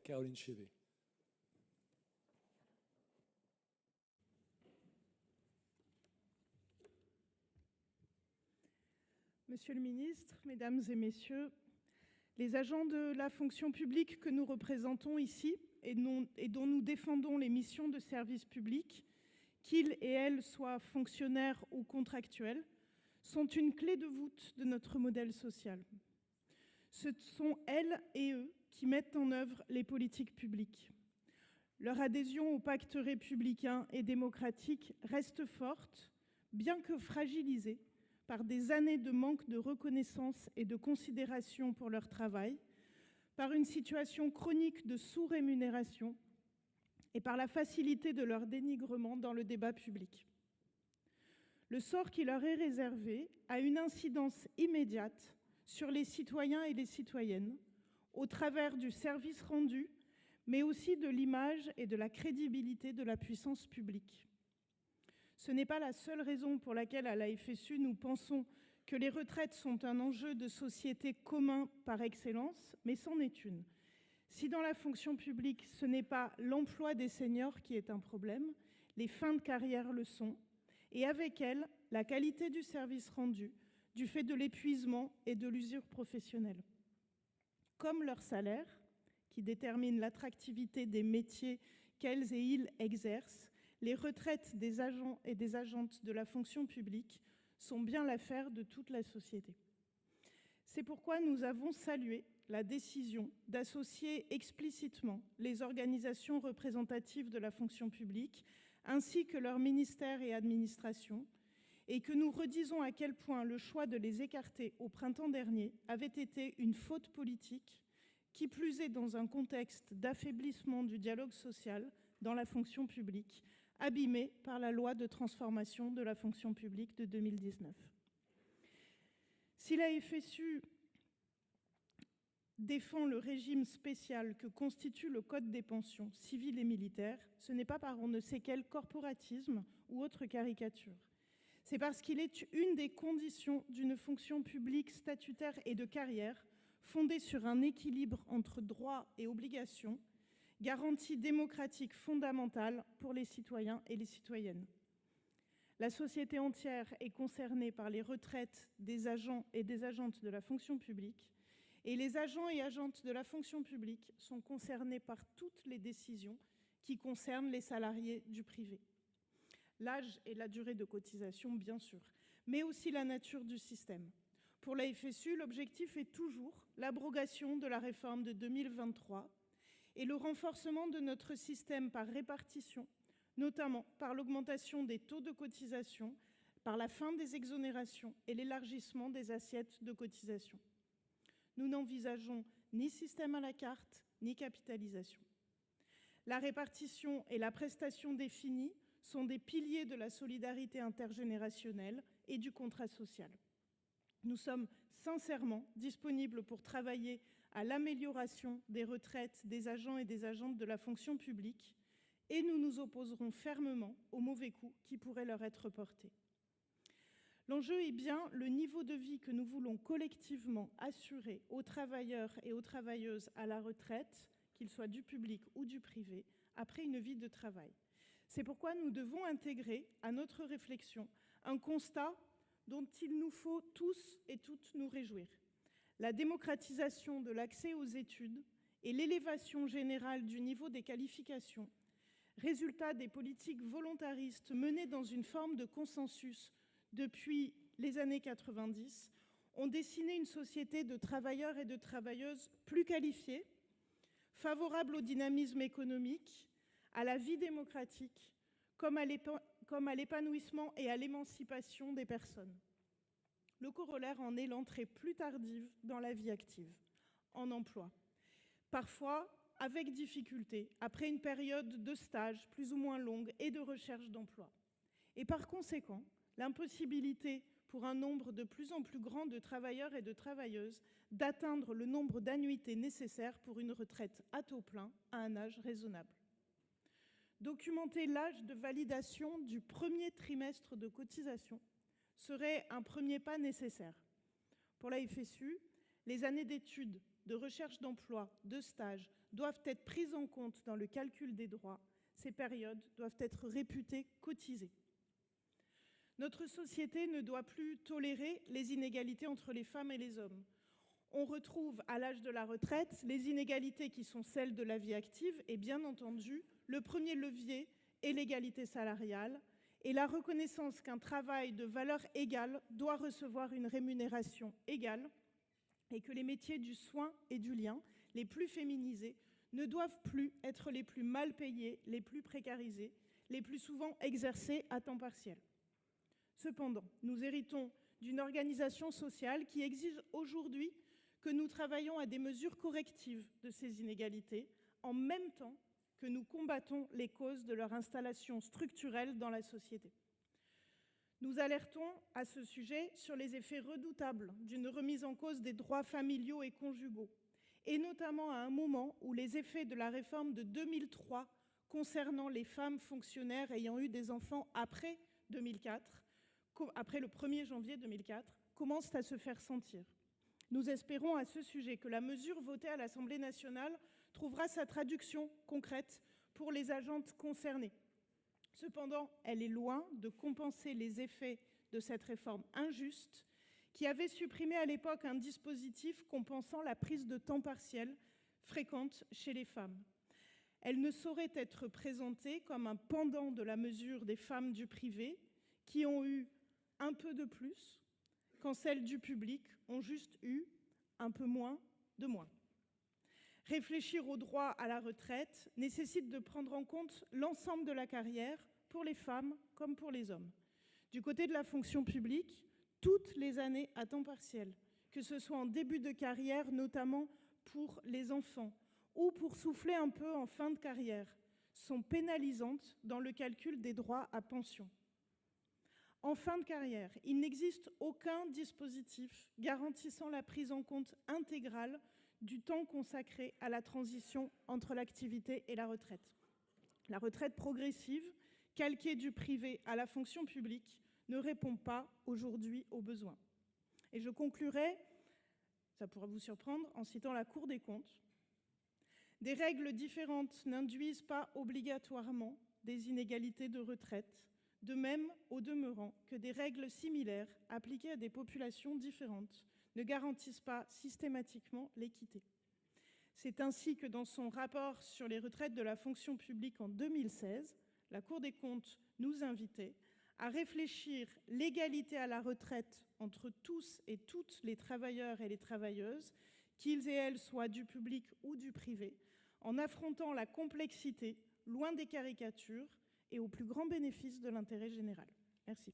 Caroline Chevet. Monsieur le ministre, mesdames et messieurs, les agents de la fonction publique que nous représentons ici et dont nous défendons les missions de service public, qu'ils et elles soient fonctionnaires ou contractuels, sont une clé de voûte de notre modèle social. Ce sont elles et eux qui mettent en œuvre les politiques publiques. Leur adhésion au pacte républicain et démocratique reste forte, bien que fragilisée par des années de manque de reconnaissance et de considération pour leur travail, par une situation chronique de sous-rémunération et par la facilité de leur dénigrement dans le débat public. Le sort qui leur est réservé a une incidence immédiate sur les citoyens et les citoyennes, au travers du service rendu, mais aussi de l'image et de la crédibilité de la puissance publique. Ce n'est pas la seule raison pour laquelle, à la FSU, nous pensons que les retraites sont un enjeu de société commun par excellence, mais c'en est une. Si dans la fonction publique, ce n'est pas l'emploi des seniors qui est un problème, les fins de carrière le sont, et avec elles, la qualité du service rendu, du fait de l'épuisement et de l'usure professionnelle. Comme leur salaire, qui détermine l'attractivité des métiers qu'elles et ils exercent, les retraites des agents et des agentes de la fonction publique sont bien l'affaire de toute la société. C'est pourquoi nous avons salué la décision d'associer explicitement les organisations représentatives de la fonction publique, ainsi que leurs ministères et administrations, et que nous redisons à quel point le choix de les écarter au printemps dernier avait été une faute politique, qui plus est dans un contexte d'affaiblissement du dialogue social dans la fonction publique, abîmé par la loi de transformation de la fonction publique de 2019. Si la FSU défend le régime spécial que constitue le Code des pensions civiles et militaires, ce n'est pas par on ne sait quel corporatisme ou autre caricature. C'est parce qu'il est une des conditions d'une fonction publique statutaire et de carrière fondée sur un équilibre entre droits et obligations, garantie démocratique fondamentale pour les citoyens et les citoyennes. La société entière est concernée par les retraites des agents et des agentes de la fonction publique, et les agents et agentes de la fonction publique sont concernés par toutes les décisions qui concernent les salariés du privé. L'âge et la durée de cotisation, bien sûr, mais aussi la nature du système. Pour la FSU, l'objectif est toujours l'abrogation de la réforme de 2023 et le renforcement de notre système par répartition, notamment par l'augmentation des taux de cotisation, par la fin des exonérations et l'élargissement des assiettes de cotisation. Nous n'envisageons ni système à la carte, ni capitalisation. La répartition et la prestation définie sont des piliers de la solidarité intergénérationnelle et du contrat social. Nous sommes sincèrement disponibles pour travailler à l'amélioration des retraites des agents et des agentes de la fonction publique et nous nous opposerons fermement aux mauvais coups qui pourraient leur être portés. L'enjeu est bien le niveau de vie que nous voulons collectivement assurer aux travailleurs et aux travailleuses à la retraite, qu'ils soient du public ou du privé, après une vie de travail. C'est pourquoi nous devons intégrer à notre réflexion un constat dont il nous faut tous et toutes nous réjouir. La démocratisation de l'accès aux études et l'élévation générale du niveau des qualifications, résultat des politiques volontaristes menées dans une forme de consensus depuis les années 90, ont dessiné une société de travailleurs et de travailleuses plus qualifiés, favorables au dynamisme économique, à la vie démocratique, comme à l'épanouissement et à l'émancipation des personnes. Le corollaire en est l'entrée plus tardive dans la vie active, en emploi. Parfois, avec difficulté, après une période de stage plus ou moins longue et de recherche d'emploi. Et par conséquent, l'impossibilité pour un nombre de plus en plus grand de travailleurs et de travailleuses d'atteindre le nombre d'annuités nécessaires pour une retraite à taux plein à un âge raisonnable. Documenter l'âge de validation du premier trimestre de cotisation serait un premier pas nécessaire. Pour la FSU, les années d'études, de recherche d'emploi, de stage, doivent être prises en compte dans le calcul des droits. Ces périodes doivent être réputées cotisées. Notre société ne doit plus tolérer les inégalités entre les femmes et les hommes. On retrouve à l'âge de la retraite les inégalités qui sont celles de la vie active et bien entendu, le premier levier est l'égalité salariale et la reconnaissance qu'un travail de valeur égale doit recevoir une rémunération égale et que les métiers du soin et du lien, les plus féminisés, ne doivent plus être les plus mal payés, les plus précarisés, les plus souvent exercés à temps partiel. Cependant, nous héritons d'une organisation sociale qui exige aujourd'hui que nous travaillions à des mesures correctives de ces inégalités, en même temps que nous combattons les causes de leur installation structurelle dans la société. Nous alertons à ce sujet sur les effets redoutables d'une remise en cause des droits familiaux et conjugaux, et notamment à un moment où les effets de la réforme de 2003 concernant les femmes fonctionnaires ayant eu des enfants après 2004, après le 1er janvier 2004, commencent à se faire sentir. Nous espérons à ce sujet que la mesure votée à l'Assemblée nationale trouvera sa traduction concrète pour les agentes concernées. Cependant, elle est loin de compenser les effets de cette réforme injuste qui avait supprimé à l'époque un dispositif compensant la prise de temps partiel fréquente chez les femmes. Elle ne saurait être présentée comme un pendant de la mesure des femmes du privé qui ont eu un peu de plus quand celles du public ont juste eu un peu moins de moins. Réfléchir au droit à la retraite nécessite de prendre en compte l'ensemble de la carrière pour les femmes comme pour les hommes. Du côté de la fonction publique, toutes les années à temps partiel, que ce soit en début de carrière, notamment pour les enfants, ou pour souffler un peu en fin de carrière, sont pénalisantes dans le calcul des droits à pension. En fin de carrière, il n'existe aucun dispositif garantissant la prise en compte intégrale du temps consacré à la transition entre l'activité et la retraite. La retraite progressive, calquée du privé à la fonction publique, ne répond pas aujourd'hui aux besoins. Et je conclurai, ça pourra vous surprendre, en citant la Cour des comptes. Des règles différentes n'induisent pas obligatoirement des inégalités de retraite, de même, au demeurant, que des règles similaires appliquées à des populations différentes ne garantissent pas systématiquement l'équité. C'est ainsi que dans son rapport sur les retraites de la fonction publique en 2016, la Cour des comptes nous invitait à réfléchir l'égalité à la retraite entre tous et toutes les travailleurs et les travailleuses, qu'ils et elles soient du public ou du privé, en affrontant la complexité, loin des caricatures, et au plus grand bénéfice de l'intérêt général. Merci.